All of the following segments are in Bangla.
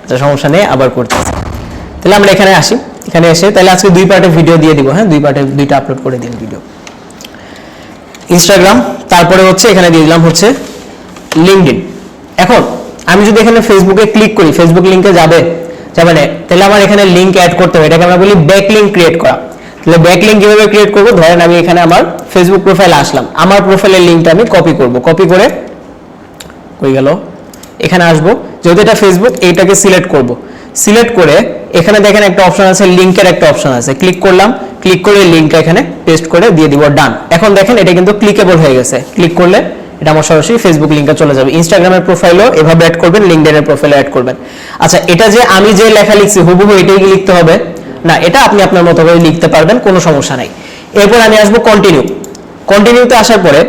আচ্ছা সমস্যা নেই, আবার করতেছি। তাহলে আমরা এখানে আসি, এখানে এসে তাহলে আজকে 2 পার্টের ভিডিও দিয়ে দিব। হ্যাঁ, 2 পার্টে 2টা আপলোড করে দিন ভিডিও। ইনস্টাগ্রাম, তারপরে হচ্ছে এখানে দিয়ে দিলাম হচ্ছে লিঙ্কডইন। এখন আমি যদি এখানে ফেসবুকে ক্লিক করি, ফেসবুক লিঙ্কে যাবে না, তাহলে আমার এখানে লিঙ্ক অ্যাড করতে হবে। এটাকে আমরা বলি ব্যাক লিঙ্ক ক্রিয়েট করা। তাহলে ব্যাক লিঙ্ক কিভাবে ক্রিয়েট করব? ধরেন আমি এখানে আমার ফেসবুক প্রোফাইলে আসলাম, আমার প্রোফাইলের লিঙ্কটা আমি কপি করব। কপি করে কই গেল, এখানে আসবো, যেহেতু এটা ফেসবুক, এইটাকে সিলেক্ট করব। সিলেক্ট করে এখানে দেখেন একটা অপশন আছে, লিঙ্কের একটা অপশন আছে, ক্লিক করলাম, ক্লিক করে লিঙ্কটা এখানে পেস্ট করে দিয়ে দিব, ডান। এখন দেখেন এটা কিন্তু ক্লিকেবল হয়ে গেছে। ক্লিক করলে এটা আমার সরাসরি ফেসবুক লিঙ্কে চলে যাবে। ইনস্টাগ্রামের প্রোফাইলও এভাবে অ্যাড করবেন, লিঙ্কডইনের প্রোফাইলে অ্যাড করবেন। আচ্ছা, এটা যে আমি যে লেখা লিখছি হুবহু এটাই কি লিখতে হবে? না, এটা আপনি আপনার মতো করে লিখতে পারবেন, কোনো সমস্যা নাই। এরপর আমি আসবো কন্টিনিউ। কন্টিনিউতে আসার পরে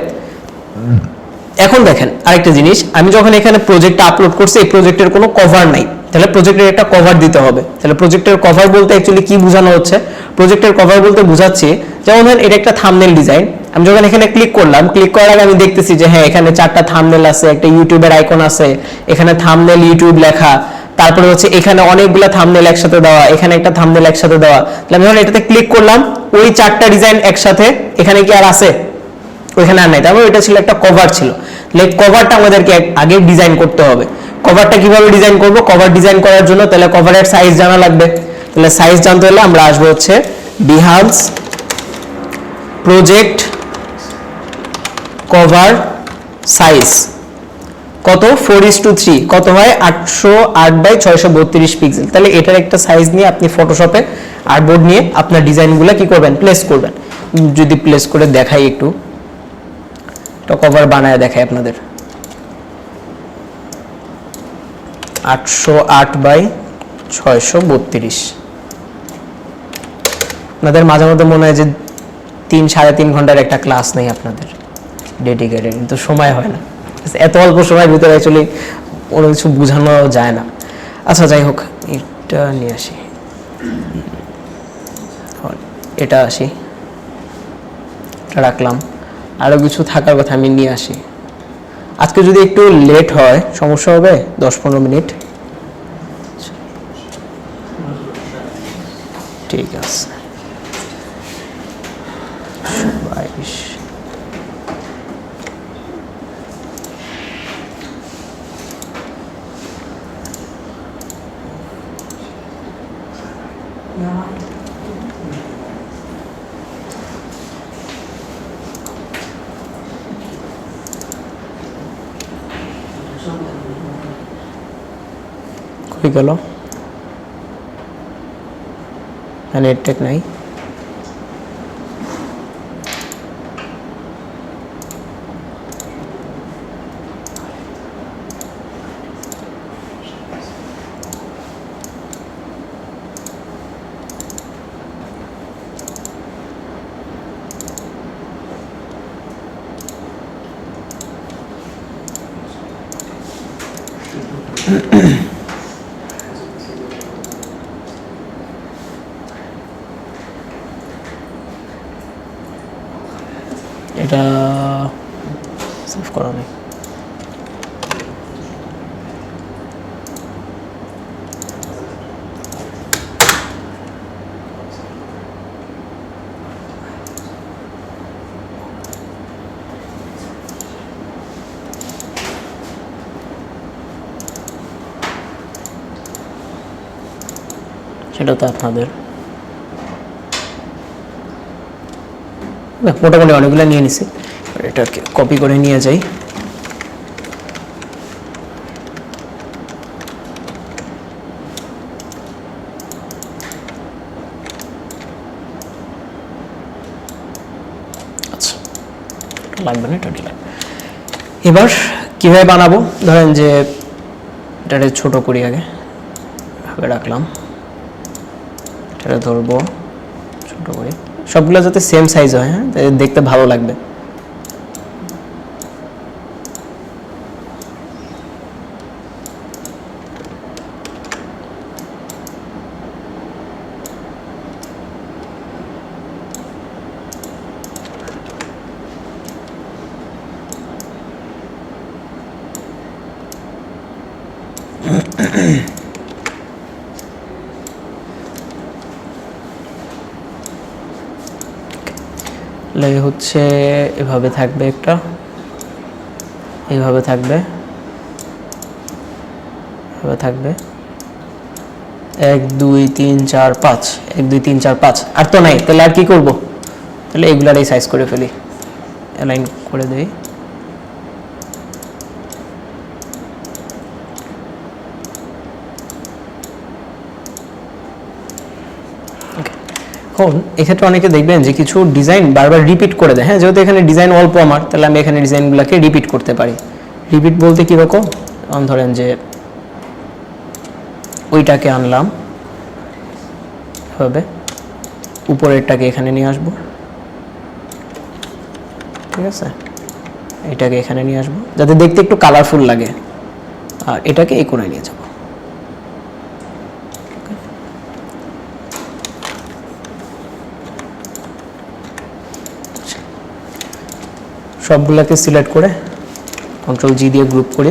এখন দেখেন আরেকটা জিনিস, আমি যখন এখানে প্রজেক্টটা আপলোড করছি, এই প্রজেক্টের কোনো কভার নাই, তাহলে প্রজেক্টের একটা কভার দিতে হবে। তাহলে প্রজেক্টের কভার বলতে অ্যাকচুয়ালি কি বোঝানো হচ্ছে? প্রজেক্টের কভার বলতে বোঝাচ্ছি, যেমন ধরেন এটা একটা থাম্বনেল ডিজাইন। আমি যখন এখানে ক্লিক করলাম, ক্লিক করার আগে আমি দেখতেছি যে হ্যাঁ, এখানে 4টা থাম্বনেল আছে, একটা ইউটিউবের আইকন আছে, এখানে থাম্বনেল ইউটিউব লেখা, তারপরে হচ্ছে এখানে অনেকগুলো থাম্বনেল একসাথে দেওয়া, এখানে একটা থাম্বনেল একসাথে দেওয়া। তাহলে আমি যখন এটাতে ক্লিক করলাম, ওই 4টা ডিজাইন একসাথে এখানে কি আর আছে? ওইখানে আর নাই। তারপর এটা ছিল একটা কভার ছিল। তাহলে কভারটা আমাদেরকে আগে ডিজাইন করতে হবে। কভারটা কিভাবে ডিজাইন করব? কভার ডিজাইন করার জন্য তাহলে কভারের সাইজ জানা লাগবে। তাহলে সাইজ জানতে হলে আমরা আসবো হচ্ছে বিহান্স প্রজেক্ট কভার সাইজ কত? 4:3, কত হয়? 808/632 পিক্সেল। তাহলে এটার একটা সাইজ নিয়ে আপনি ফটোশপে আর্টবোর্ড নিয়ে আপনার ডিজাইনগুলো কি করবেন? প্লেস করবেন। যদি প্লেস করে দেখাই একটু, তো কভার বানায় দেখাই আপনাদের। 808/632। আপনাদের মাঝে মধ্যে মনে হয় যে 3-3.5 ঘন্টার একটা ক্লাস নেই আপনাদের ডেডিকেটেড, কিন্তু সময় হয় না। এত অল্প সময়ের ভিতরে অ্যাকচুয়ালি কোনো কিছু বোঝানো যায় না। আচ্ছা যাই হোক, এটা নিয়ে আসি, এটা আসি, এটা রাখলাম। আরও কিছু থাকার কথা আমি নিয়ে আসি। আজকে যদি একটু লেট হয় সমস্যা হবে? 10-15 মিনিট, ঠিক আছে। 22 কই গেল? নেট টেক নাই। এটা সেভ করা নেই। সেটা তো আপনাদের মোটামুটি অনেকগুলো নিয়ে নিছি, এটাকে কপি করে নিয়ে যাই। আচ্ছা, লাগবে না, এটা দিলাম। এবার কিভাবে বানাবো? ধরেন যে এটাকে ছোট করি, আগে ভাবে রাখলাম, এটা ধরবো, ছোট করি, সবগুলো যাতে সেম সাইজ হয়, হ্যাঁ, দেখতে ভালো লাগবে। তাহলে হচ্ছে এভাবে থাকবে, একটা এইভাবে থাকবে, এভাবে থাকবে 1 2 3 4 5, 1 2 3 4 5, আর তো নাই। তাহলে আর কি করব? তাহলে এগুলারই সাইজ করে ফেলি, অ্যালাইন করে দেই। এখন এক্ষেত্রে অনেকে দেখবেন যে কিছু ডিজাইন বারবার রিপিট করে দেয়। হ্যাঁ, যেহেতু এখানে ডিজাইন অল্প আমার, তাহলে আমি এখানে ডিজাইনগুলোকে রিপিট করতে পারি। রিপিট বলতে কীরকম? ধরেন যে ওইটাকে আনলাম এভাবে, উপরেরটাকে এখানে নিয়ে আসবো, ঠিক আছে, এটাকে এখানে নিয়ে আসবো যাতে দেখতে একটু কালারফুল লাগে, আর এটাকে এই কোণায় নিয়ে যাব। সবগুলোকে সিলেক্ট করে কন্ট্রোল জি দিয়ে গ্রুপ করে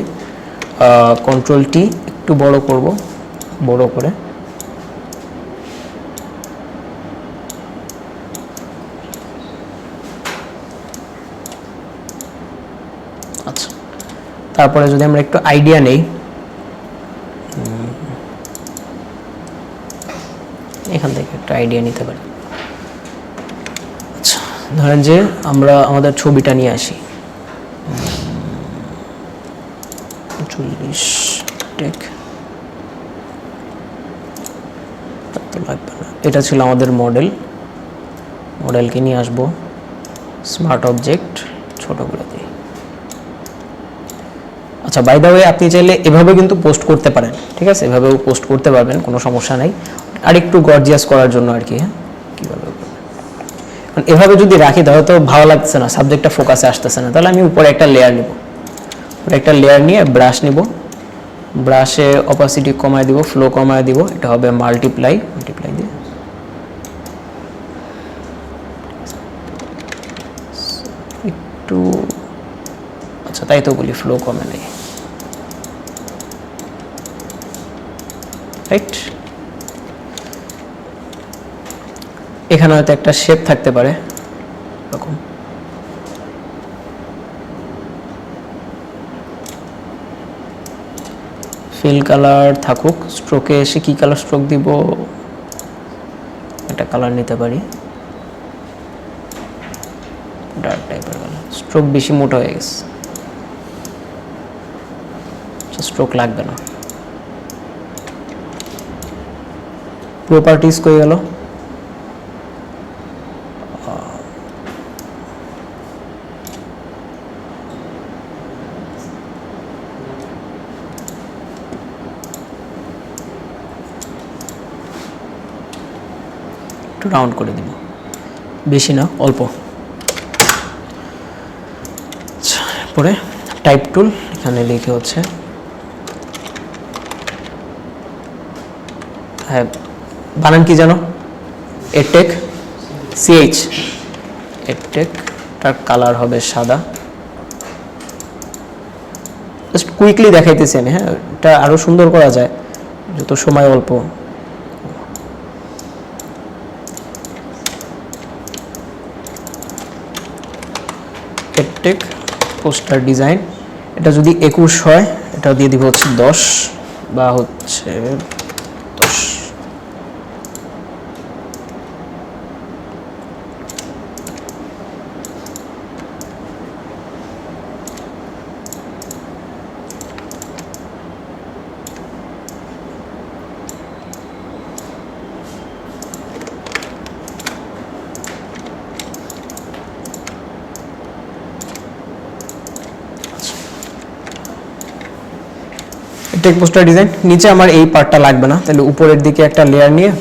কন্ট্রোল টি একটু বড় করব, বড় করে আচ্ছা। তারপরে যদি আমরা একটু আইডিয়া নেই, এখান থেকে একটা আইডিয়া নিতে পারি। আচ্ছা, ধরেন যে আমরা আমাদের ছবিটা নিয়ে আসি, 40 টেক, তো লাগবে না। এটা ছিল আমাদের মডেল, মডেলকে নিয়ে আসবো স্মার্ট অবজেক্ট, ছোট করে দিই। আচ্ছা, বাই দ্য ওয়ে আপনি চাইলে এভাবে কিন্তু পোস্ট করতে পারেন, ঠিক আছে, এভাবেও পোস্ট করতে পারবেন, কোনো সমস্যা নাই। আর একটু গর্জিয়াস করার জন্য আর কি। হ্যাঁ, কীভাবে এভাবে যদি রাখি তাহলে তো ভালো লাগছে না, সাবজেক্টটা ফোকাসে আসতেছে না। তাহলে আমি উপরে একটা লেয়ার নিব, উপরে একটা লেয়ার নিয়ে ব্রাশ নিব, ব্রাশে অপাসিটি কমায় দিব, ফ্লো কমায় দিব, এটা হবে মাল্টিপ্লাই, মাল্টিপ্লাই দিয়ে একটু, আচ্ছা তাই তো বলি, ফ্লো কমে নেই, রাইট। এখানে হয়তো একটা শেপ থাকতে পারে এরকম, ফিল কালার থাকুক। স্ট্রোকে এসে কি কালার স্ট্রোক দিব? একটা কালার নিতে পারি, ডার্ক টাইপের কালার। স্ট্রোক বেশি মোটা হয়ে গেছে, স্ট্রোক লাগবে না। প্রপার্টিজ কই গেল? একটু রাউন্ড করে দিব, বেশি না, অল্প। আচ্ছা, পরে টাইপ টুল, এখানে লিখে হচ্ছে, হ্যাঁ বানান কি জানো? Edtech, C H, edtech. তার কালার হবে সাদা। জাস্ট কুইকলি দেখাইতেছি আমি। হ্যাঁ, এটা আরো সুন্দর করা যায় যত সময় অল্প। এডটেক পোস্টার ডিজাইন, এটা যদি 21 হয় এটা দিয়ে দিব হচ্ছে 10 বা হচ্ছে 10। টেক পোস্টার ডিজাইন, নিচে আমার এই পার্টটা লাগবে না, তাহলে উপরের দিকে একটা লেয়ার নিয়ে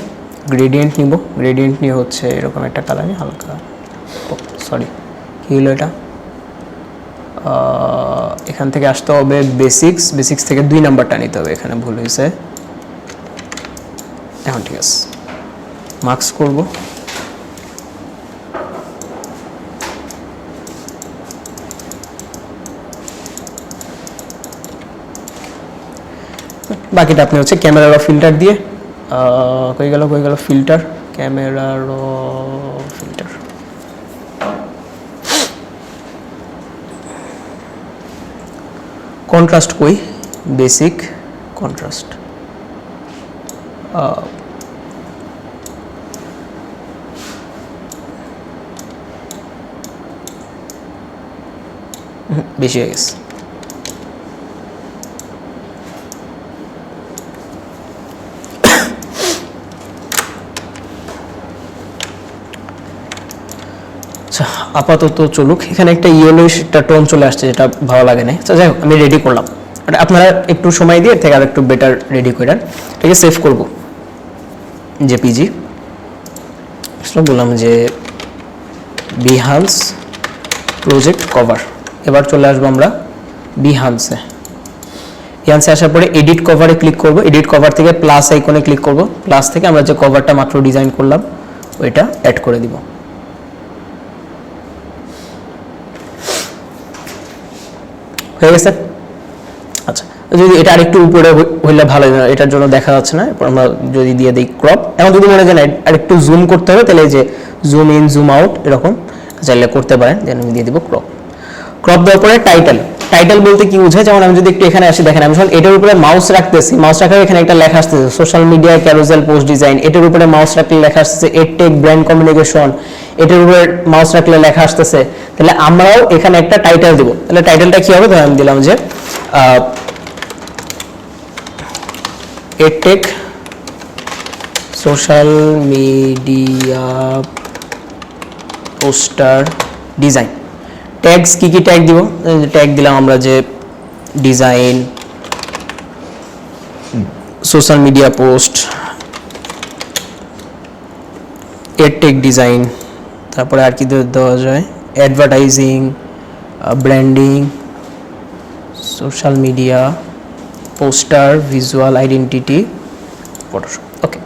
গ্রেডিয়েন্ট নিব। গ্রেডিয়েন্ট নিয়ে হচ্ছে এরকম একটা কালার নিয়ে হালকা, সরি কী হলো এটা, এখান থেকে আসতে হবে বেসিক্স, বেসিক্স থেকে 2 নাম্বারটা নিতে হবে, এখানে ভুল হয়েছে। এখন ঠিক আছে, মার্কস করব। বাকিটা আপনি হচ্ছে ক্যামেরার ফিল্টার দিয়ে, কই গেল ফিল্টার, ক্যামেরার ফিল্টার, কন্ট্রাস্ট কই, বেসিক কন্ট্রাস্ট, বেশি হয়ে গেছে। আপাতত চলুক। এখানে একটা ইয়েলোইশ একটা টোন চলে আসছে, যেটা ভালো লাগে না। আচ্ছা যাই হোক, আমি রেডি করলাম। আপনারা একটু সময় দিয়ে থেকে আর একটু বেটার রেডি করেন, ঠিক আছে? সেভ করব জেপিজি, বললাম যে বিহান্স প্রজেক্ট কভার। এবার চলে আসবো আমরা বিহান্সে। বিহান্সে আসার পরে এডিট কভারে ক্লিক করব। এডিট কভার থেকে প্লাস আইকনে ক্লিক করব। প্লাস থেকে আমরা যে কভারটা মাত্র ডিজাইন করলাম ওইটা অ্যাড করে দিব। হয়ে গেছে? আচ্ছা, যদি এটা আরেকটু উপরে হইলে ভালো হয়, এটার জন্য দেখা যাচ্ছে না। এরপর আমরা যদি দিয়ে দিই ক্রপ। এখন যদি মনে হয় আরেকটু জুম করতে হবে, তাহলে যে জুম ইন জুম আউট এরকম চাইলে করতে পারেন। দেন আমি দিয়ে দিব ক্রপ। ক্রপ দেওয়ার পরে টাইটেল। টাইটেল বলতে কি বোঝায়? যেমন আমি যদি একটু এখানে আসি, দেখেন আমি যখন এটার উপরে মাউস রাখতেছি, মাউস রাখার এখানে একটা লেখা আসতেছে social media carousel post design. এটার উপরে মাউস রাখলে লেখা আসতেছে এডটেক ব্র্যান্ড কমিউনিকেশন। এটার উপরে মাউস রাখলে লেখা আসতেছে। তাহলে আমরাও এখানে একটা টাইটেল দিব। তাহলে টাইটেলটা কি হবে? আমি দিলাম যে edtech social media poster design. Tags কি কি ট্যাগ দিব? ট্যাগ দিলাম আমরা যে design, social media post, edtech design, তারপরে আর কি দেওয়া যায়, advertising, branding, social media poster, visual identity, Photoshop. Okay,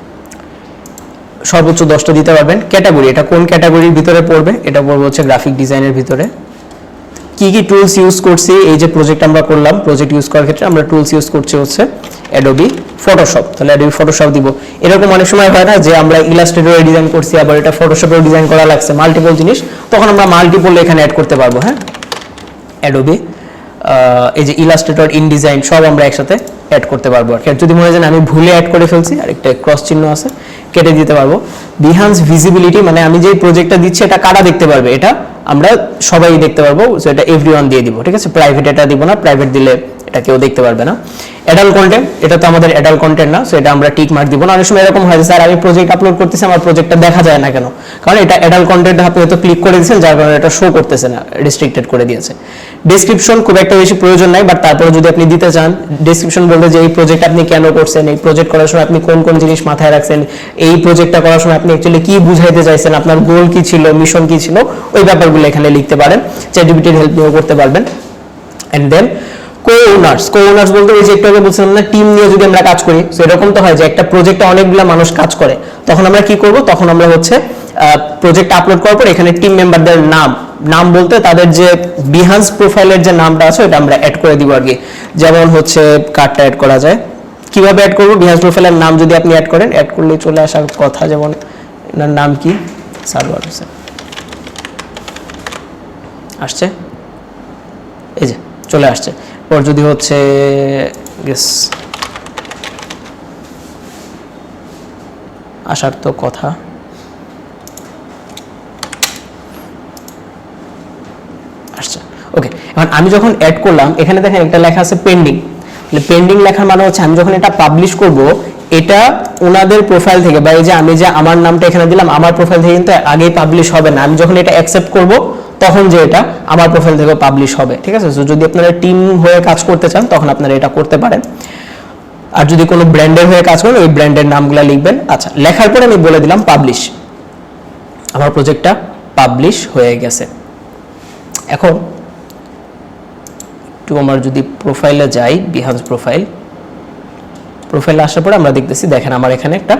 সর্বোচ্চ 10টা দিতে পারবেন। ক্যাটাগরি, এটা কোন ক্যাটাগরির ভিতরে পড়বে? এটা পড়বে হচ্ছে গ্রাফিক ডিজাইনের ভিতরে। কি কি টুলস ইউজ করছি? এই যে প্রজেক্ট আমরা করলাম, প্রজেক্ট ইউজ করার ক্ষেত্রে আমরা টুলস ইউজ করছি হচ্ছে অ্যাডোবি ফটোশপ। তাহলে অ্যাডোবি ফটোশপ দিব। এরকম অনেক সময় হয় না যে আমরা ইলাস্ট্রেটরে ডিজাইন করছি, আবার এটা ফটোশপেও ডিজাইন করা লাগছে, মাল্টিপল জিনিস, তখন আমরা মাল্টিপল এখানে অ্যাড করতে পারবো। হ্যাঁ, অ্যাডোবি এই যে ইলাস্ট্রেটর, ইনডিজাইন সব আমরা একসাথে অ্যাড করতে পারবো। আর যদি মনে হয় আমি ভুলে অ্যাড করে ফেলছি, আর একটা ক্রস চিহ্ন আছে, কেটে দিতে পারবো। বিহান্স ভিজিবিলিটি, মানে আমি যে প্রজেক্টটা দিচ্ছি এটা কারা দেখতে পারবে? এটা আমরা সবাই দেখতে পারবো। সো এটা এভরিওয়ান দিয়ে দিব, ঠিক আছে? প্রাইভেট এটা দিব না, প্রাইভেট দিলে এটা কেউ দেখতে পারবে না। অ্যাডাল্ট কন্টেন্ট, এটা তো আমাদের অ্যাডাল্ট কন্টেন্ট না, সো এটা আমরা টিক মার্ক দিব না। অনেক সময় এরকম হয় যে স্যার আমি প্রজেক্ট আপলোড করতেছি, আমার প্রজেক্টটা দেখা যায় না কেন? কারণ এটা অ্যাডাল্ট কন্টেন্ট, আপনি হয়তো ক্লিক করে দিয়েছেন, যার কারণে এটা শো করতেছে না, রেস্ট্রিক্টেড করে দিয়েছে। ডেসক্রিপশন খুব একটা বেশি প্রয়োজন নাই, বাট তারপরে যদি আপনি দিতে চান, ডেসক্রিপশন বলতে যে এই প্রজেক্ট আপনি কেন করছেন, এই প্রজেক্ট করার সময় আপনি কোন কোন জিনিস মাথায় রাখছেন, এই প্রজেক্টটা করার সময় আপনি অ্যাকচুয়ালি কি বুঝাইতে চাইছেন, আপনার গোল কি ছিল, মিশন কি ছিল, ওই ব্যাপারগুলো এখানে লিখতে পারেন। চ্যাটজিপিটির হেল্প নিয়েও করতে পারবেন। এন্ড দেন কো-ওনার্স বলতে ওই যে একটু আগে বলছিলাম না, টিম নিয়ে যদি আমরা কাজ করি, তো এরকম তো হয় যে একটা প্রজেক্টে অনেকগুলো মানুষ কাজ করে, তখন আমরা কি করব? তখন আমরা হচ্ছে প্রজেক্ট আপলোড করার পর এখানে টিম মেম্বারদের নাম বলতে তাদের যে বিহান্স প্রোফাইলের যে নামটা আছে ওটা আমরা অ্যাড করে দিব আর কি। যেমন হচ্ছে কার্ডটা অ্যাড করা যায়, কিভাবে অ্যাড করব? বিহান্স প্রোফাইলের নাম যদি আপনি অ্যাড করেন, অ্যাড করলে চলে আসার কথা। যেমন এনার নাম কি? সারওয়ার হোসেন আসছে, এই যে চলে আসছে। ওর যদি হচ্ছে আসার তো কথা, আসছে। ওকে, এখন আমি যখন অ্যাড করলাম, এখানে দেখেন একটা লেখা আছে পেন্ডিং। পেন্ডিং লেখার মানে হচ্ছে আমি যখন এটা পাবলিশ করব, এটা ওনাদের প্রোফাইল থেকে, বা এই যে আমি যে আমার নামটা এখানে দিলাম, আমার প্রোফাইল থেকে কিন্তু আগেই পাবলিশ হবে না। আমি যখন এটা অ্যাকসেপ্ট করব, তখন যে এটা আমার প্রোফাইল থেকে পাবলিশ হবে, ঠিক আছে? সো যদি আপনারা টিম হয়ে কাজ করতে চান, তখন আপনারা এটা করতে পারেন। আর যদি কোনো ব্র্যান্ডের হয়ে কাজ করেন, ওই ব্র্যান্ডের নামগুলো লিখবেন। আচ্ছা, লেখার পরে আমি বলে দিলাম পাবলিশ, আমার প্রজেক্টটা পাবলিশ হয়ে গেছে। এখন একটু আমার যদি প্রোফাইলে যাই, বিহান্স প্রোফাইলে আসার পরে আমরা দেখতেছি, দেখেন আমার এখানে একটা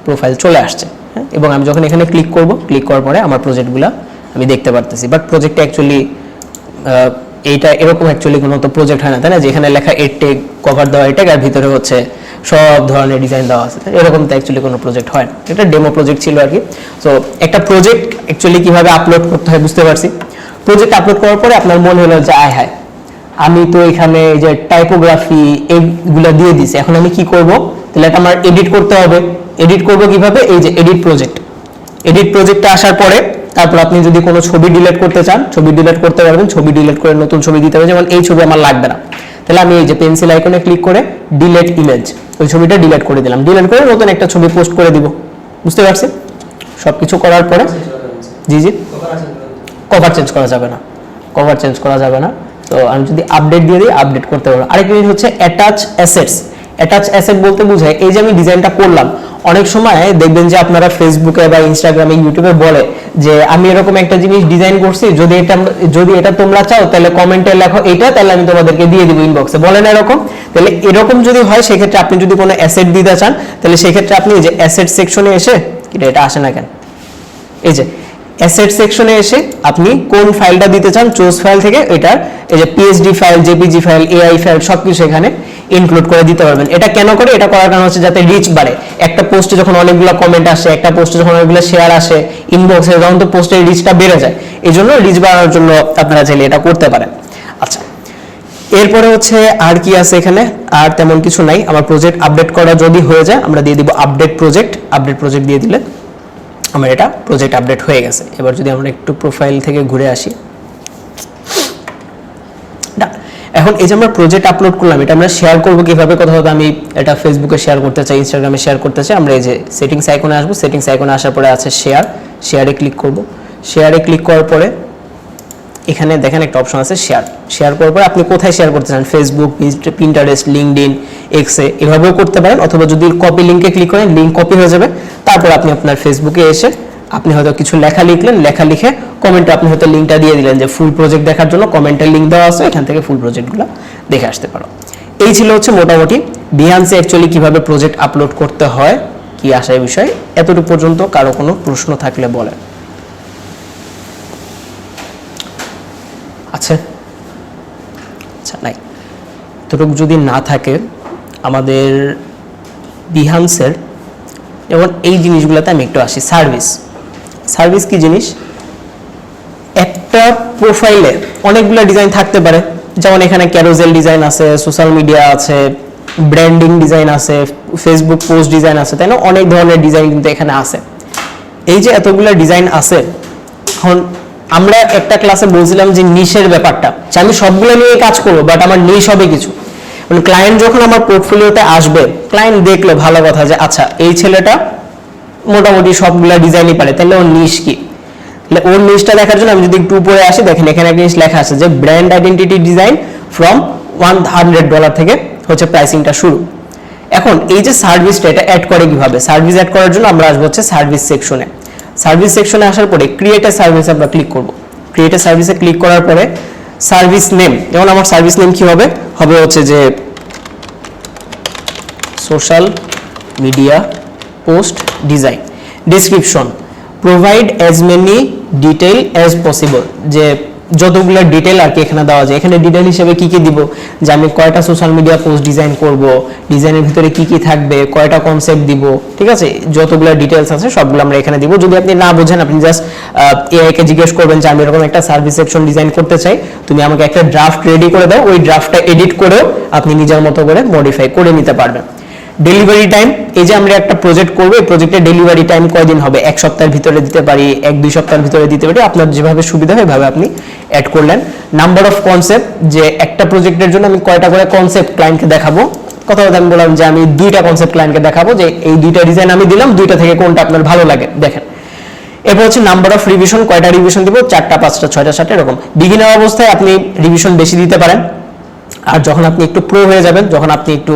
প্রোফাইল চলে আসছে। হ্যাঁ, এবং আমি যখন এখানে ক্লিক করব, ক্লিক করার পরে আমার প্রজেক্টগুলো আমি দেখতে পারতেছি। বাট প্রজেক্টটা অ্যাকচুয়ালি এইটা এরকম অ্যাকচুয়ালি কোনো তো প্রজেক্ট হয় না, তাই না? যেখানে লেখা এডটেক, কভার দেওয়া এডটেক, আর ভিতরে হচ্ছে সব ধরনের ডিজাইন দেওয়া আছে, এরকম তো অ্যাকচুয়ালি কোনো প্রজেক্ট হয় না। এটা ডেমো প্রজেক্ট ছিল আর কি। সো একটা প্রজেক্ট অ্যাকচুয়ালি কিভাবে আপলোড করতে হয় বুঝতে পারছি। প্রজেক্ট আপলোড করার পরে আপনার মনে হলো যে আয় হায়, আমি তো এখানে এই যে টাইপোগ্রাফি এইগুলো দিয়ে দিছি, এখন আমি কি করব, তাহলে এটা আমার এডিট করতে হবে। এডিট করব কিভাবে, এই যে এডিট প্রজেক্টে আসার পরে তারপর আপনি যদি কোনো ছবি ডিলিট করতে চান, ছবি ডিলিট করতে পারবেন, ছবি ডিলিট করে নতুন ছবি দিতে হবে। যেমন এই ছবি আমার লাগবে না, তাহলে আমি এই যে পেন্সিল আইকনে ক্লিক করে ডিলিট ইমেজ, ওই ছবিটা ডিলিট করে দিলাম, ডিলিট করে নতুন একটা ছবি পোস্ট করে দিব। বুঝতে পারছি? সবকিছু করার পরে জি কভার চেঞ্জ করা যাবে না, তো আমি যদি আপডেট দিয়ে দিই আপডেট করতে পারবো। আরেকটা জিনিস হচ্ছে অ্যাটাচ অ্যাসেট বলতে বোঝায় এই যে আমি ডিজাইনটা করলাম, অনেক সময় দেখবেন যে আপনারা ফেসবুকে বা ইনস্টাগ্রামে ইউটিউবে বলে যে আমি এরকম একটা জিনিস ডিজাইন করছি, যদি এটা তোমরা চাও তাহলে কমেন্টে লেখো এটা, তাহলে আমি তোমাদেরকে দিয়ে দিব ইনবক্সে, বলেন এরকম। তাহলে এরকম যদি হয় সেক্ষেত্রে আপনি যদি কোনো অ্যাসেট দিতে চান, তাহলে সেক্ষেত্রে আপনি এই যে অ্যাসেট সেকশনে এসে, এটা আসে না কেন, এই যে অ্যাসেট সেকশনে এসে আপনি কোন ফাইলটা দিতে চান চুজ ফাইল থেকে এটার এই যে PSD file, JPG file, AI file সবকিছু এখানে ইনক্লুড করে দিতে পারবেন। এটা কেন করে, এটা করার কারণ হচ্ছে যাতে রিচ বাড়ে। একটা পোস্টে যখন অনেকগুলো কমেন্ট আসে, একটা পোস্টে যখন অনেকগুলো শেয়ার আসে ইনবক্সে, তখন তো পোস্টের রিচটা বেড়ে যায়। এই জন্য রিচ বাড়ানোর জন্য আপনারা চাইলে এটা করতে পারেন। আচ্ছা, এরপরে হচ্ছে আর কি আছে এখানে, আর তেমন কিছু নাই। আমার প্রজেক্ট আপডেট করা যদি হয়ে যায় আমরা দিয়ে দিব আপডেট প্রজেক্ট দিয়ে দিলে আমার এটা প্রজেক্ট আপডেট হয়ে গেছে। এবার যদি আমরা একটু প্রোফাইল থেকে ঘুরে আসি, এখন এই যে আমরা প্রজেক্ট আপলোড করলাম, এটা আমরা শেয়ার করবো কিভাবে, কথা হতো আমি এটা ফেসবুকে শেয়ার করতে চাই, ইনস্টাগ্রামে শেয়ার করতে চাই, আমরা এই যে সেটিংস আইকনে আসবো, সেটিংস আইকনে আসার পরে আছে শেয়ারে ক্লিক করব। শেয়ারে ক্লিক করার পরে এখানে দেখেন একটা অপশন আছে শেয়ার করার পরে আপনি কোথায় শেয়ার করতে চান, ফেসবুক, পিন্টারেস্ট, লিঙ্কডইন, এক্সে, এভাবেও করতে পারেন। অথবা যদি কপি লিঙ্কে ক্লিক করেন লিঙ্ক কপি হয়ে যাবে, তারপর আপনি আপনার ফেসবুকে এসে আপনি হয়তো কিছু লেখা লিখলেন, লেখা লিখে কমেন্টে আপনি হয়তো লিঙ্কটা দিয়ে দিলেন যে ফুল প্রজেক্ট দেখার জন্য কমেন্টের লিঙ্ক দেওয়া আছে, এখান থেকে ফুল প্রজেক্টগুলো দেখে আসতে পারো। এই ছিল হচ্ছে মোটামুটি বিহান্সে অ্যাকচুয়ালি কিভাবে প্রজেক্ট আপলোড করতে হয়, কি আসে এই বিষয়ে। এতটুকু পর্যন্ত কারো কোনো প্রশ্ন থাকলে বলেন। আচ্ছা নাই, এতটুকু যদি না থাকে আমাদের বিহান্সের যেমন এই জিনিসগুলোতে আমি একটু আসি। সার্ভিস কি জিনিস, একটা প্রোফাইলে অনেকগুলো ডিজাইন থাকতে পারে, যেমন এখানে ক্যারোজেল ডিজাইন আছে, সোশ্যাল মিডিয়া আছে, ব্র্যান্ডিং ডিজাইন আছে, ফেসবুক পোস্ট ডিজাইন আছে, তাই না, অনেক ধরনের ডিজাইন কিন্তু এখানে আছে। এই যে এতগুলো ডিজাইন আছে, এখন আমরা একটা ক্লাসে বলছিলাম যে নিশের ব্যাপারটা, যে আমি সবগুলো নিয়ে কাজ করবো বাট আমার নিশ হবে কিছু। মানে ক্লায়েন্ট যখন আমার পোর্টফোলিওতে আসবে, ক্লায়েন্ট দেখলো ভালো কথা যে আচ্ছা এই ছেলেটা মোটামুটি সবগুলা ডিজাইনই পারে, তাহলে ওর নিশ কি, তাহলে ওর নিশটা দেখার জন্য আমি যদি একটু উপরে আসি, দেখেন এখানে একটা জিনিস লেখা আছে যে ব্র্যান্ড আইডেন্টিটি ডিজাইন ফ্রম $100 থেকে হচ্ছে প্রাইসিংটা শুরু। এখন এই যে সার্ভিসটা, এটা অ্যাড করে কিভাবে, সার্ভিস অ্যাড করার জন্য আমরা আসবো হচ্ছে সার্ভিস সেকশনে আসার পরে ক্রিয়েট এ সার্ভিস আমরা ক্লিক করব। ক্রিয়েট এ সার্ভিসে ক্লিক করার পরে সার্ভিস নেম, যেমন আমার সার্ভিস নেম কি হবে হচ্ছে যে social media post design. Description, provide as many detail as possible, যে যতগুলো ডিটেল আর কি এখানে দেওয়া যায়। এখানে ডিটেল হিসেবে কি কি দিব, যে আমি কয়টা সোশ্যাল মিডিয়া পোস্ট ডিজাইন করব, ডিজাইনের ভিতরে কি কি থাকবে, কয়টা কনসেপ্ট দিব, ঠিক আছে, যতগুলো ডিটেলস আছে সবগুলো আমরা এখানে দিব। যদি আপনি না বোঝেন আপনি জাস্ট এআই কে জিজ্ঞেস করবেন যে আমি এরকম একটা সার্ভিস সেকশন ডিজাইন করতে চাই, তুমি আমাকে একটা ড্রাফট রেডি করে দাও, ওই ড্রাফটটা এডিট করেও আপনি নিজের মতো করে মডিফাই করে নিতে পারবেন। ডেলিভারি টাইম, এই যে আমরা একটা প্রজেক্ট করবো, এই প্রজেক্টের ডেলিভারি টাইম কয়দিন হবে, 1 সপ্তাহের ভিতরে দিতে পারি, 1-2 সপ্তাহের ভিতরে দিতে পারি, আপনার যেভাবে সুবিধা হয় এভাবে আপনি অ্যাড করলেন। নাম্বার অফ কনসেপ্ট, যে একটা প্রজেক্টের জন্য আমি কয়টা করে কনসেপ্ট ক্লায়েন্টকে দেখাবো, কথা বলতে আমি বললাম যে আমি 2টা কনসেপ্ট ক্লায়েন্টকে দেখাবো, যে এই 2টা ডিজাইন আমি দিলাম, 2টা থেকে কোনটা আপনার ভালো লাগে দেখেন। এরপর হচ্ছে নাম্বার অফ রিভিশন, কয়টা রিভিশন দিব, 4টা 5টা 6টা 7টা এরকম। বিগিনার অবস্থায় আপনি রিভিশন বেশি দিতে পারেন, আর যখন আপনি একটু প্রো হয়ে যাবেন, যখন আপনি একটু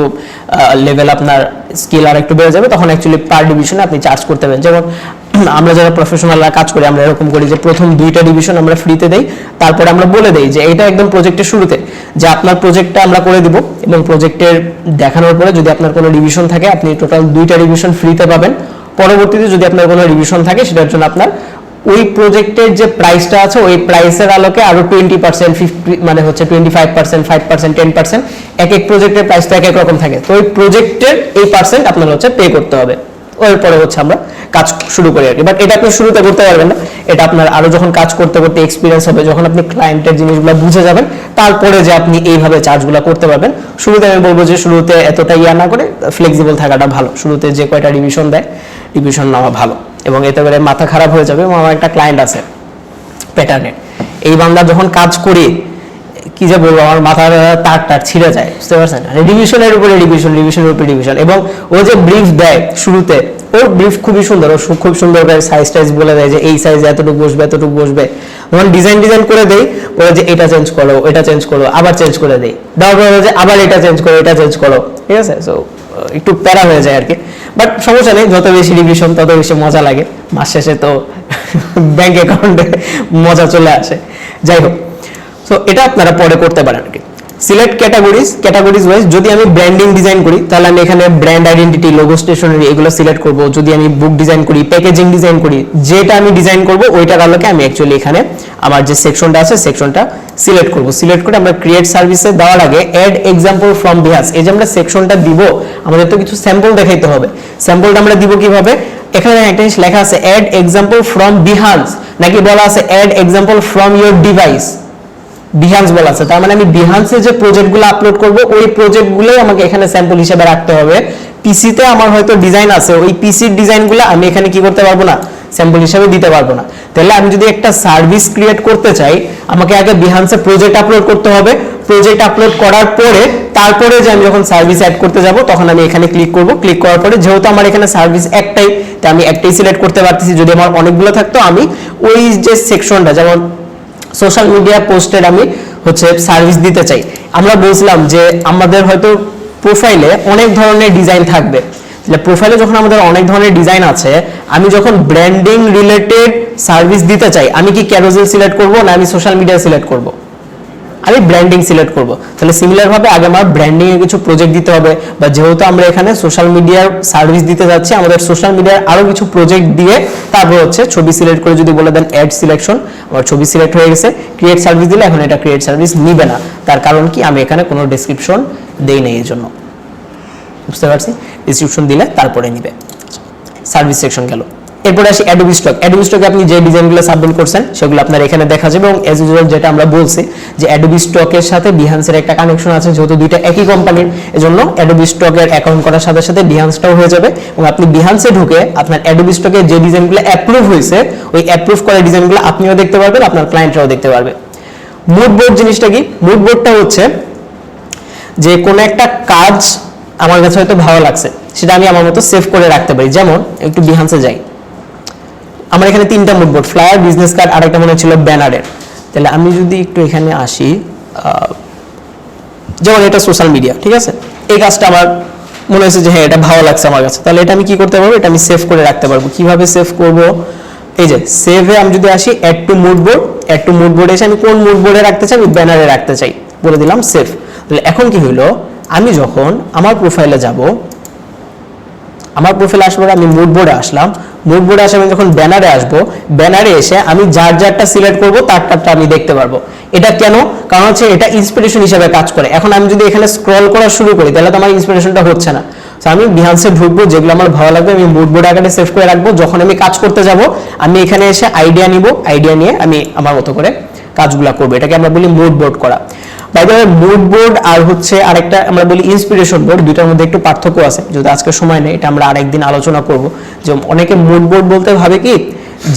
লেভেল আপনার স্কিল আর একটু বেড়ে যাবে, তখন অ্যাকচুয়ালি পার ডিভিশনে আপনি চার্জ করতে পারেন। যেমন আমরা যারা প্রফেশনালরা কাজ করি আমরা এরকম করি যে প্রথম 2টা ডিভিশন আমরা ফ্রিতে দেই, তারপরে আমরা বলে দেই যে এটা একদম প্রজেক্টের শুরুতে যে আপনার প্রজেক্টটা আমরা করে দিব, এবং প্রজেক্টের দেখানোর পরে যদি আপনার কোনো রিভিশন থাকে আপনি টোটাল 2টা রিভিশন ফ্রিতে পাবেন। পরবর্তীতে যদি আপনার কোনো রিভিশন থাকে সেটার জন্য আপনার ওই প্রজেক্টের যে প্রাইসটা আছে ওই প্রাইসের আলোকে আরো 20%, 50 মানে হচ্ছে 25%, 5%, 10%, এক এক প্রজেক্টের প্রাইস তো এক এক রকম থাকে, তো ওই প্রজেক্টের এই পার্সেন্ট আপনার হচ্ছে পে করতে হবে। এরপরে হচ্ছে আমরা কাজ শুরু করি আর কি। বাট এটা আপনি শুরুতে করতে পারবেন না, এটা আপনার আরো যখন কাজ করতে করতে এক্সপিরিয়েন্স হবে, যখন আপনি ক্লায়েন্টের জিনিসগুলো বুঝে যাবেন, তারপরে যে আপনি এইভাবে চার্জগুলো করতে পারবেন। শুরুতে আমি বলবো যে শুরুতে এতটা ইয়া না করে ফ্লেক্সিবল থাকাটা ভালো। শুরুতে যে কয়টা রিভিশন দেয়, রিভিশন নেওয়া ভালো, এবং এতে করে মাথা খারাপ হয়ে যাবে। এবং আমার একটা ক্লায়েন্ট আছে প্যাটার্নের, এই বান্দা যখন কাজ করি কি যে বলবো, আমার মাথার তার ছিঁড়ে যায়, বুঝতে পারছেন? রিভিশনের উপরে রিভিশন, রিভিশনের উপরে রিভিশন, এবং ও যে ব্রিফ দেয় শুরুতে, ওর ব্রিফ খুবই সুন্দর, ও খুব সুন্দর করে সাইজ টাইজ বলে দেয় যে এই সাইজ এতটুকু বসবে, এতটুকু বসবে। যখন ডিজাইন করে দেই, বলে যে এটা চেঞ্জ করো, এটা চেঞ্জ করো, আবার চেঞ্জ করে দেই, দেওয়ার পরে যে আবার এটা চেঞ্জ করো, এটা চেঞ্জ করো, ঠিক আছে? সো একটু প্যারা হয়ে যায় আর কি। বাট সমস্যা নেই, যত বেশি রিভিশন তত বেশি মজা লাগে, মাস শেষে তো ব্যাংক অ্যাকাউন্টে মজা চলে আসে। যাই হোক, সো এটা আপনারা পরে করতে পারেন আর কি। সিলেক্ট ক্যাটাগরিজ ওয়াইজ, যদি আমি ব্র্যান্ডিং ডিজাইন করি তাহলে আমি এখানে ব্র্যান্ড আইডেন্টিটি, লোগো, স্টেশনারি এগুলো সিলেক্ট করব। যদি আমি বুক ডিজাইন করি, প্যাকেজিং ডিজাইন করি, যেটা আমি ডিজাইন করব ওইটার আলোকে আমি অ্যাকচুয়ালি এখানে আমার যে সেকশনটা আছে সেকশনটা সিলেক্ট করব। সিলেক্ট করে আমরা ক্রিয়েট সার্ভিসে দেওয়ার আগে অ্যাড এক্সাম্পল ফ্রম বিহান্স, এই যে আমরা সেকশনটা দিব, আমাদের তো কিছু স্যাম্পল দেখাইতে হবে। স্যাম্পলটা আমরা দিব কিভাবে? এখানে একটা জিনিস লেখা আছে অ্যাড এক্সাম্পল ফ্রম বিহান্স, নাকি বলা আছে add example from your device? Behance বলা আছে, তার মানে আমি বিহান্সে যে প্রজেক্টগুলো আপলোড করব ওই প্রজেক্টগুলোই আমাকে এখানে স্যাম্পল হিসেবে রাখতে হবে। পিসিতে আমার হয়তো ডিজাইন আছে, ওই পিসির ডিজাইনগুলো আমি এখানে কি করতে পারবো না, স্যাম্পল হিসেবে দিতে পারবো না। তাহলে আমি যদি একটা সার্ভিস ক্রিয়েট করতে চাই, আমাকে আগে বিহান্সে প্রজেক্ট আপলোড করতে হবে। প্রজেক্ট আপলোড করার পরে তারপরে যে আমি যখন সার্ভিস অ্যাড করতে যাব তখন আমি এখানে ক্লিক করব। ক্লিক করার পরে যেহেতু আমার এখানে সার্ভিস একটাই, তাই আমি একটাই সিলেক্ট করতে পারতেছি। যদি আমার অনেকগুলো থাকতো আমি ওই যে সেকশনটা, যেমন সোশ্যাল মিডিয়া পোস্টের আমি হচ্ছে সার্ভিস দিতে চাই, আমরা বলছিলাম যে আমাদের হয়তো প্রোফাইলে অনেক ধরনের ডিজাইন থাকবে। তাহলে প্রোফাইলে যখন আমাদের অনেক ধরনের ডিজাইন আছে, আমি যখন ব্র্যান্ডিং রিলেটেড সার্ভিস দিতে চাই, আমি কি ক্যারোজেল সিলেক্ট করব না আমি সোশ্যাল মিডিয়া সিলেক্ট করব? আমি ব্র্যান্ডিং সিলেক্ট করব। তাহলে সিমিলার ভাবে আগে আমার ব্র্যান্ডিং এর কিছু প্রজেক্ট দিতে হবে, বা যেহেতু আমরা এখানে সোশ্যাল মিডিয়ার সার্ভিস দিতে যাচ্ছি, আমাদের সোশ্যাল মিডিয়ার আরো কিছু প্রজেক্ট দিয়ে তারপর হচ্ছে ছবি সিলেক্ট করে যদি বলে দেন অ্যাড সিলেকশন, আমার ছবি সিলেক্ট হয়ে গেছে। ক্রিয়েট সার্ভিস দিলে এখন এটা ক্রিয়েট সার্ভিস নিবে না, তার কারণ কি আমি এখানে কোনো ডেসক্রিপশন দেই নাই, এই জন্য। বুঝতে পারছি? ডেসক্রিপশন দিলে তারপরে নিবে। সার্ভিস সেকশন গেল। এরপরে আসি অ্যাডোবি স্টক। অ্যাডোবি স্টকে আপনি যে ডিজাইনগুলো সাবমিট করছেন সেগুলো আপনার এখানে দেখা যাবে, এবং এজ ইউজুয়াল যেটা আমরা বলছি যে অ্যাডোবি স্টকের সাথে বিহান্সের একটা কানেকশন আছে, যেহেতু দুইটা একই কোম্পানির, এজন্য অ্যাডোবি স্টকের অ্যাকাউন্ট করার সাথে সাথে বিহান্সটাও হয়ে যাবে। এবং আপনি বিহান্সে ঢুকে আপনার অ্যাডোবি স্টকে যে ডিজাইনগুলো অ্যাপ্রুভ হয়েছে ওই অ্যাপ্রুভ করা ডিজাইনগুলো আপনিও দেখতে পারবেন, আপনার ক্লায়েন্টরাও দেখতে পারবে। মুড বোর্ড জিনিসটা কি? মুড বোর্ডটা হচ্ছে যে কোনো একটা কাজ আমার কাছে হয়তো ভালো লাগছে, সেটা আমি আমার মতো সেভ করে রাখতে পারি। যেমন একটু বিহান্সে যাই, আমার এখানে তিনটা mood board, flyer, business card, আর একটা মনে ছিল ব্যানারের। তাহলে আমি যদি একটু এখানে আসি, যেমন এটা সোশ্যাল মিডিয়া, ঠিক আছে, এই কাজটা আমার মনে হয়েছে যে হ্যাঁ এটা ভালো লাগছে আমার কাছে, তাহলে এটা আমি কি করতে পারবো, এটা আমি সেভ করে রাখতে পারবো। কিভাবে সেভ করব? এই যে সেভে আমি যদি আসি add to mood board, add to mood বোর্ডে এসে আমি কোন মুড বোর্ডে রাখতে চাই, আমি ব্যানারে রাখতে চাই, বলে দিলাম সেভ। তাহলে এখন কি হলো, আমি যখন আমার প্রোফাইলে যাব, আমার প্রোফাইলে আসবার আমি মুড বোর্ডে আসলাম, মুড বোর্ডে আসে আমি যখন ব্যানারে আসবো, ব্যানারে এসে আমি যারটা সিলেক্ট করব তারটা আমি দেখতে পারবো। এটা কেন? কারণ হচ্ছে এটা ইন্সপিরেশন হিসেবে কাজ করে। এখন আমি যদি এখানে স্ক্রল করা শুরু করি তাহলে তো আমার ইন্সপিরেশনটা হচ্ছে না। তো আমি বিহান্সে ঢুকবো, যেগুলো আমার ভালো লাগবে আমি মুড বোর্ড আকারে সেভ করে রাখবো। যখন আমি কাজ করতে যাব আমি এখানে এসে আইডিয়া নিব, আইডিয়া নিয়ে আমি আমার মতো করে কাজগুলো করবো। এটাকে আমরা বলি মুড বোর্ড করা। By the way, mood board আর হচ্ছে আরেকটা আমরা বলি ইন্সপিরেশন বোর্ড, দুইটার মধ্যে একটু পার্থক্য আছে, যদি আজকে সময় নেই এটা আমরা আরেকদিন আলোচনা করব। যে অনেকে মুড বোর্ড বলতে ভাবে কি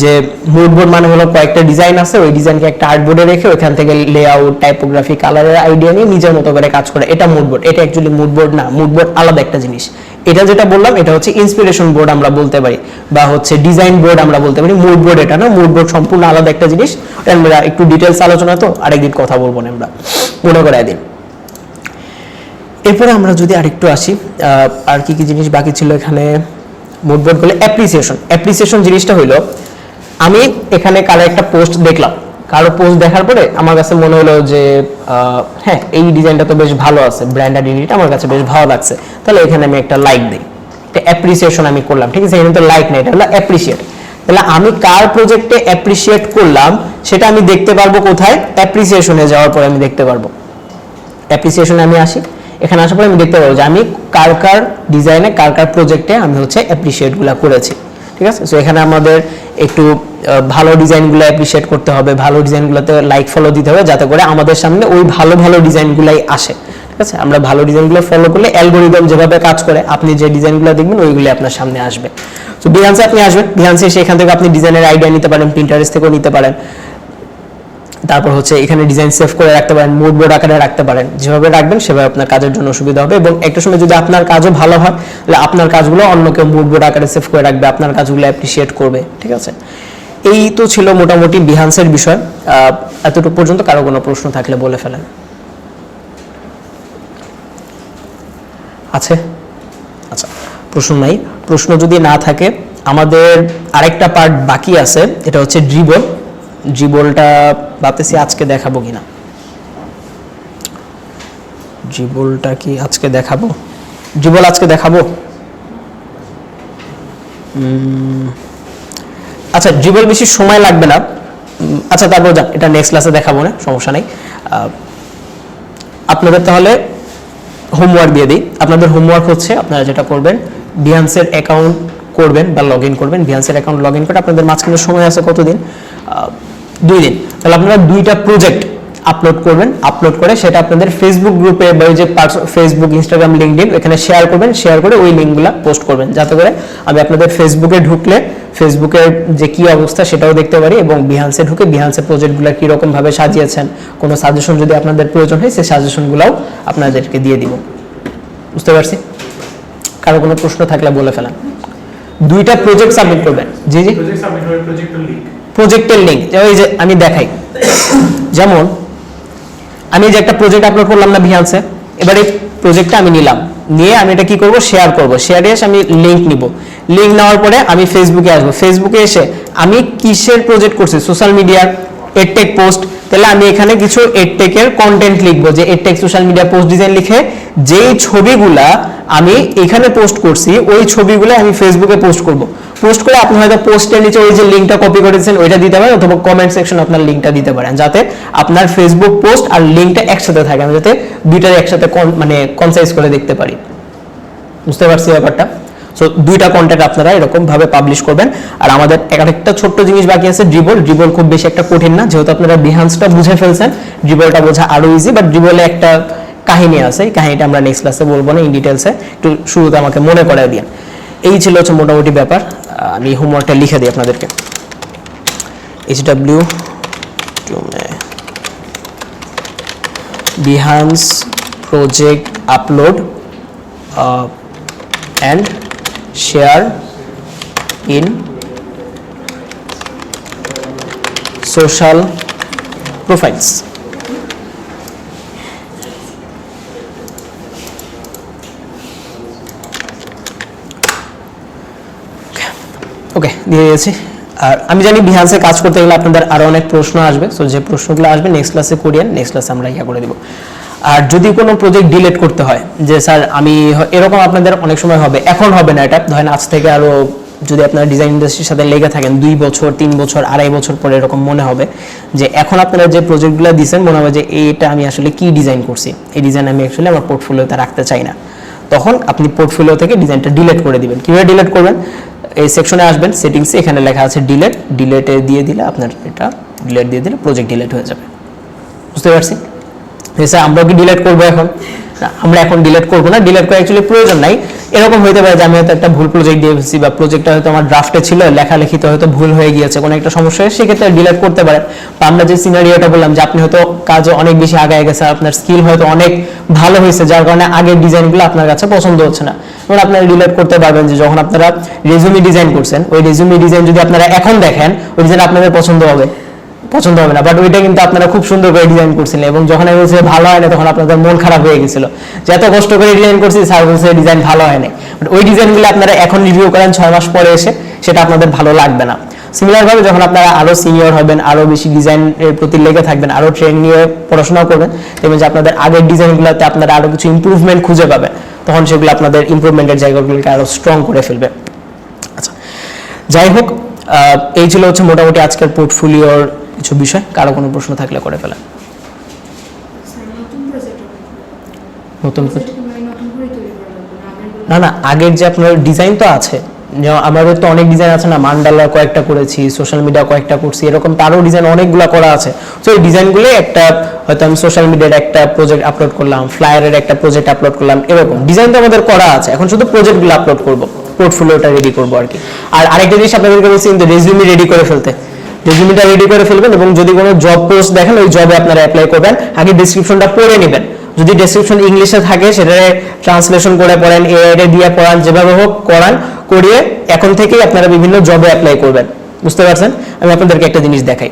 যে মুড বোর্ড মানে হলো কয়েকটা ডিজাইন আছে, ওই ডিজাইনকে একটা আর্টবোর্ডে রেখে ওখান থেকে লেআউট, টাইপোগ্রাফি, কালারের আইডিয়া নিয়ে নিজের মতো করে কাজ করে, এটা মুড বোর্ড। এটা অ্যাকচুয়ালি মুড বোর্ড না, মুড বোর্ড আলাদা একটা জিনিস। এটা যেটা বললাম এটা হচ্ছে ইন্সপিরেশন বোর্ড আমরা বলতে পারি, বা হচ্ছে ডিজাইন বোর্ড আমরা বলতে পারি। মুড বোর্ড এটা না, মুড বোর্ড সম্পূর্ণ আলাদা একটা জিনিস। আমরা একটু ডিটেলস আলোচনা তো আরেকদিন কথা বলবো না, আমরা মনে করে দিন। এরপরে আমরা যদি আরেকটু আসি, আর কি কি জিনিস বাকি ছিল এখানে মুড বোর্ড বলে। অ্যাপ্রিসিয়েশন জিনিসটা হইলো, আমি এখানে কারো একটা পোস্ট দেখলাম, কারো পোস্ট দেখার পরে আমার কাছে মনে হলো যে হ্যাঁ এই ডিজাইনটা তো বেশ ভালো আছে, ব্র্যান্ড আইডেন্টিটি আমার কাছে বেশ ভালো লাগছে, তাহলে এখানে আমি একটা লাইক দিই। এটা অ্যাপ্রিসিয়েশন আমি করলাম, ঠিক আছে, এখানে তো লাইক না, এটা হলো অ্যাপ্রিসিয়েট। তাহলে আমি কার প্রজেক্টে অ্যাপ্রিসিয়েট করলাম সেটা আমি দেখতে পারবো কোথায়? অ্যাপ্রিসিয়েশনে যাওয়ার পরে আমি দেখতে পারবো। অ্যাপ্রিসিয়েশনে আমি আসি, এখানে আসার পরে আমি দেখতে পাবো যে আমি কার কার ডিজাইনে কার কার প্রজেক্টে আমি হচ্ছে অ্যাপ্রিসিয়েটগুলো করেছি, ঠিক আছে। সো এখানে আমাদের একটু ভালো ডিজাইনগুলো অ্যাপ্রিসিয়েট করতে হবে, ভালো ডিজাইনগুলোতে লাইক ফলো দিতে হবে, যাতে করে আমাদের সামনে ওই ভালো ভালো ডিজাইনগুলাই আসে, ঠিক আছে। আমরা ভালো ডিজাইনগুলো ফলো করলে অ্যালগোরিদম যেভাবে কাজ করে আপনি যে ডিজাইনগুলো দেখবেন ওইগুলো আপনার সামনে আসবে। তো বিহান্সে আপনি আসবেন, বিহান্সে এসে এখান থেকে আপনি ডিজাইনের আইডিয়া নিতে পারেন, প্রিন্টারেস্ট থেকেও নিতে পারেন। তারপর হচ্ছে এখানে ডিজাইন সেভ করে রাখতে পারেন, মুড বোর্ড আকারে রাখতে পারেন, যেভাবে রাখবেন সেভাবে আপনার কাজের জন্য সুবিধা হবে। এবং একটা সময় যদি আপনার কাজও ভালো হয় তাহলে আপনার কাজগুলো অন্য কেউ মুড বোর্ড আকারে সেভ করে রাখবে, আপনার কাজগুলো অ্যাপ্রিসিয়েট করবে, ঠিক আছে। এই তো ছিল মোটামুটি বিহান্সের বিষয়। এতটুকু পর্যন্ত কারো কোনো প্রশ্ন থাকলে বলে ফেলেন। আছে? আচ্ছা, প্রশ্ন নাই। প্রশ্ন যদি না থাকে আমাদের আরেকটা পার্ট বাকি আছে, এটা হচ্ছে ড্রিবল। ড্রিবলটা ভাবতেছি আজকে দেখাবো কিনা। ড্রিবলটা কি আজকে দেখাবো? ড্রিবল আজকে দেখাবো। আচ্ছা, ড্রিবল বেশি সময় লাগবে না। আচ্ছা, তারপর যান, এটা নেক্সট ক্লাসে দেখাবো না, সমস্যা নেই। আপনাদের তাহলে হোমওয়ার্ক দিয়ে দিই। আপনাদের হোমওয়ার্ক হচ্ছে আপনারা যেটা করবেন, বিহান্সের অ্যাকাউন্ট করবেন বা লগ ইন করবেন। বিহান্সের অ্যাকাউন্ট লগ ইন করে আপনাদের মাঝখানে সময় আছে কতদিন? 2 দিন। তাহলে আপনারা 2টা প্রজেক্ট আপলোড করবেন। আপলোড করে সেটা আপনাদের ফেসবুক গ্রুপে বা ওই যে ফেসবুক, ইনস্টাগ্রাম, লিঙ্কডইন এখানে শেয়ার করবেন। শেয়ার করে ওই লিঙ্কগুলো পোস্ট করবেন, যাতে করে আমি আপনাদের ফেসবুকে ঢুকলে ফেসবুকের যে কি অবস্থা সেটাও দেখতে পারি, এবং বিহান্সে ঢুকে বিহান্সের প্রজেক্টগুলো কীরকম ভাবে সাজিয়েছেন, কোনো সাজেশন যদি আপনাদের প্রয়োজন হয় সেই সাজেশনগুলোও আপনাদেরকে দিয়ে দিব। বুঝতে পারছি? কারো কোনো প্রশ্ন থাকলে বলে ফেলেন। 2টা প্রজেক্ট সাবমিট করবেন। জি জি, প্রজেক্ট সাবমিট হবে, প্রজেক্টের লিংক, প্রজেক্টের লিঙ্ক। ওই যে আমি দেখাই, যেমন আমি যে একটা প্রজেক্ট আপলোড করলাম না বিহান্সে, এবারে প্রজেক্টটা আমি নিলাম, নিয়ে আমি এটা কি করব, শেয়ার করব। শেয়ারে এসে আমি লিঙ্ক নিব। লিঙ্ক নেওয়ার পরে আমি ফেসবুকে আসবো। ফেসবুকে এসে আমি কিসের প্রজেক্ট করছি, সোশ্যাল মিডিয়ার এডটেক পোস্ট, তাহলে আমি এখানে কিছু এডটেকের কন্টেন্ট লিখবো, যে edtech social media post design লিখে যেই ছবিগুলা আমি এখানে পোস্ট করছি ওই ছবিগুলো আমি ফেসবুকে পোস্ট করব। পোস্ট করে আপনি হয়তো পোস্টের নিচে ওই যে লিঙ্কটা কপি করেছেন ওইটা দিতে পারেন, অথবা কমেন্ট সেকশন আপনার লিঙ্কটা দিতে পারেন, যাতে আপনার ফেসবুক পোস্ট আর লিঙ্কটা একসাথে থাকে, আমি যাতে দুইটার একসাথে মানে কনসাইজ করে দেখতে পারি। বুঝতে পারছি ব্যাপারটা? সো 2টা কন্টেন্ট আপনারা এরকম ভাবে পাবলিশ করবেন। আর আমাদের একটা ছোট্ট জিনিস বাকি আছে, ড্রিবল। ড্রিবল খুব বেশি একটা কঠিন না, যেহেতু আপনারা বিহান্সটা বুঝে ফেলছেন, ড্রিবলটা বোঝা আরো ইজি। বাট ড্রিবলে একটা কাহিনী আছে, এই কাহিনীটা আমরা নেক্সট ক্লাসে বলবো না ইন ডিটেলসে, একটু শুরুতে আমাকে মনে করায় দিন। এই ছিল হচ্ছে মোটামুটি ব্যাপার। আমি হোমওয়ার্কটা লিখে দিই আপনাদেরকে। HW Behance project upload and share in social profiles. ওকে, দিয়ে দিয়েছি। আর আমি জানি বিহান্সে কাজ করতে গেলে আপনাদের আরো অনেক প্রশ্ন আসবে, সো যে প্রশ্নগুলো আসবে নেক্সট ক্লাসে করিয়েন, নেক্সট ক্লাসে আমরা ইয়া করে দিব। আর যদি কোনো প্রজেক্ট ডিলিট করতে হয়, যে স্যার আমি এরকম আপনাদের অনেক সময় হবে, এখন হবে না, এটা ধরেন আজ থেকে আরো যদি আপনারা ডিজাইন ইন্ডাস্ট্রির সাথে লেগে থাকেন 2 বছর 3 বছর 2.5 বছর পরে এরকম মনে হবে যে এখন আপনারা যে প্রজেক্টগুলো দিচ্ছেন মনে হবে যে এইটা আমি আসলে কি ডিজাইন করছি, এই ডিজাইন আমি অ্যাকচুয়ালি আমার পোর্টফোলিওতে রাখতে চাই না। তখন আপনি পোর্টফোলিও থেকে ডিজাইনটা ডিলিট করে দিবেন। কিভাবে ডিলিট করবেন? এই সেকশনে আসবেন, সেটিংসে, এখানে লেখা আছে ডিলিট। ডিলিটে দিয়ে দিলে আপনার এটা ডিলিট দিয়ে দিলে প্রজেক্ট ডিলিট হয়ে যাবে। বুঝতে পারছি? স্যার আমরা কি ডিলিট করবো এখন? আমরা এখন ডিলিট করবো না, ডিলিট করার অ্যাকচুয়ালি প্রয়োজন নাই। এরকম হইতে পারে যে আমি হয়তো একটা ভুল প্রজেক্ট দিয়ে ফেলছি, বা প্রজেক্টটা হয়তো আমার ড্রাফটে ছিল, লেখালেখিতে হয়তো ভুল হয়ে গিয়েছে, কোনো একটা সমস্যা হয়, সেক্ষেত্রে ডিলিট করতে পারেন। বা আমরা যে সিনারিওটা বললাম যে আপনি হয়তো কাজে অনেক বেশি আগায় গেছে, আপনার স্কিল হয়তো অনেক ভালো হয়েছে, যার কারণে আগের ডিজাইনগুলো আপনার কাছে পছন্দ হচ্ছে না, তখন আপনারা ডিলিট করতে পারবেন। যে যখন আপনারা রেজুমি ডিজাইন করছেন, ওই রেজুমি ডিজাইন যদি আপনারা এখন দেখেন ওই ডিজাইন আপনাদের পছন্দ হবে না, বাট ওইটা কিন্তু আপনারা খুব সুন্দর করে ডিজাইন করছিলেন, এবং যখন আমি বলছি ভালো হয় না তখন আপনাদের মন খারাপ হয়ে গেছিল যে এত কষ্ট করে ডিজাইন করছি, স্যার বলছে ডিজাইন ভালো হয় না। বাট ওই ডিজাইনগুলো আপনারা এখন রিভিউ করেন 6 মাস পরে এসে, সেটা আপনাদের ভালো লাগবে না। সিমিলার ভাবে যখন আপনারা আরো সিনিয়র হবেন, আরো বেশি ডিজাইনের প্রতি লেগে থাকবেন, আরো ট্রেনিং নিয়ে পড়াশোনা করবেন, দেখবেন যে আপনাদের আগের ডিজাইনগুলোতে আপনারা আরো কিছু ইমপ্রুভমেন্ট খুঁজে পাবেন, তখন সেগুলো আপনাদের ইমপ্রুভমেন্টের জায়গাগুলোকে আরো স্ট্রং করে ফেলবে। আচ্ছা, যাই হোক, এই ছিল হচ্ছে মোটামুটি আজকের পোর্টফোলিওর কিছু বিষয়। কারো কোনো প্রশ্ন থাকলে করে ফেলেন। নতুন Website কি মানে নতুন করে তৈরি করা লাগবে না আগের না না, আগের যে আপনার ডিজাইন তো আছে, যেমন আমাদের তো অনেক ডিজাইন আছে না, মান্ডালা কয়েকটা করেছি, সোশ্যাল মিডিয়া কয়েকটা করছি, এরকম তারও ডিজাইন অনেকগুলো করা আছে। তো এই ডিজাইনগুলো একটা হয়তো আমি সোশ্যাল মিডিয়ার একটা প্রজেক্ট আপলোড করলাম, ফ্লায়ারের একটা প্রজেক্ট আপলোড করলাম, এরকম ডিজাইন তো আমাদের করা আছে, এখন শুধু প্রজেক্টগুলো আপলোড করব, পোর্টফোলিওটা রেডি করব আর কি। আর আরেকটা জিনিস আপনাদেরকে বলছি, কিন্তু রেজিউমি রেডি করে ফেলতে, রেজিউমিটা রেডি করে ফেলবেন, এবং যদি কোনো জব পোস্ট দেখেন ওই জবে আপনারা অ্যাপ্লাই করবেন, আগে ডেসক্রিপশনটা পড়ে নেবেন, যদি ডেসক্রিপশন ইংলিশে থাকে সেটা ট্রান্সলেশন করে পড়েন, এআই দিয়ে পড়ান, যেভাবে হোক করান, করিয়ে এখন থেকেই আপনারা বিভিন্ন জবে অ্যাপ্লাই করবেন। বুঝতে পারছেন? আমি আপনাদেরকে একটা জিনিস দেখাই।